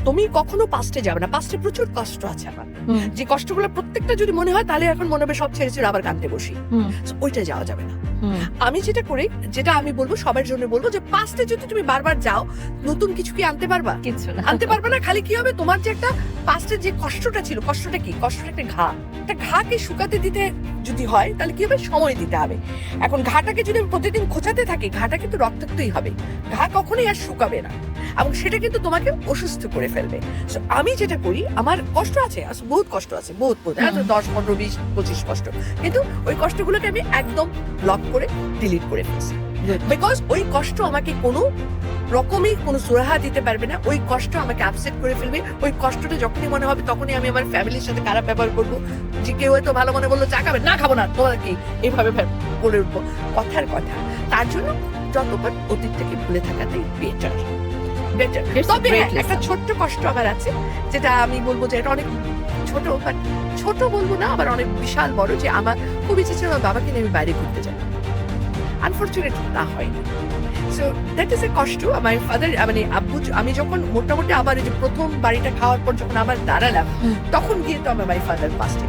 তুমি কখনো পাস্টে যাবে না, পাস্টে প্রচুর কষ্ট আছে আমার, যে কষ্টগুলো প্রত্যেকটা যদি মনে হয় তাহলে এখন মনে হবে সব ছেড়ে ছেড়ে আবার কাঁদতে বসি, So, ওইটা যাওয়া যাবে না। আমি যেটা করি, যেটা আমি বলবো সবার জন্য বলবো, যে পাস্টে যদি তুমি বারবার যাও নতুন কিছু কি আনতে পারবা? কিছু না। আনতে পারবে না। খালি কি হবে, তোমার যে একটা পাস্টের যে কষ্টটা ছিল, কষ্টটা কি, কষ্টটা একটা ঘা, একটা ঘাকে শুকাতে দিতে যদি হয় তাহলে কি হবে, সময় দিতে হবে। এখন ঘাটাকে যদি আমি প্রতিদিন খোঁচাতে থাকি, ঘাটা কিন্তু রক্তাক্তই হবে, ঘা কখনোই আর শুকাবে না, এবং সেটা কিন্তু তোমাকে অসুস্থ করে ফেলবে। So, আমি যেটা করি, আমার কষ্ট আছে, বহুত কষ্ট আছে, বহুত 10, 15, 20, 25 কষ্ট, কিন্তু ওই কষ্টগুলোকে আমি একদম ব্লক করে ডিলিট করে ফেলছি, বিকজ ওই কষ্ট আমাকে কোনো রকমই কোনো সুরাহা দিতে পারবে না। ওই কষ্ট আমাকে আপসেট করে ফেলবে। ওই কষ্টটা যখনই মনে হবে তখনই আমি আমার ফ্যামিলির সাথে খারাপ ব্যবহার করবো, যে কেউ হয়তো ভালো মনে বললো চা খাবে না, খাবো না, তোমার কি, এইভাবে করে উঠবো, কথার কথা। তার জন্য যতবার অতীতটাকে ভুলে থাকাটাই বেটার। It's a তবে great হ্যাঁ, একটা lesson. ছোট্ট কষ্ট আমার আছে, যেটা আমি বলবো যে এটা অনেক ছোট, বাট ছোট বলবো না, আবার অনেক বিশাল বড়, যে আমার খুব ইচ্ছে ছিল আমার বাবাকে নিয়ে আমি বাইরে ঘুরতে যাই, আনফরচুনেটলি তা হয়নি। সো দ্যাট ইজ এ কষ্ট। আমার ফাদার, মানে আব্বু, আমি যখন মোটামুটি আবার এই যে প্রথম বাড়িটা খাওয়ার পর যখন আবার দাঁড়ালাম, তখন গিয়ে তো আমার মাই ফাদার পাস্ট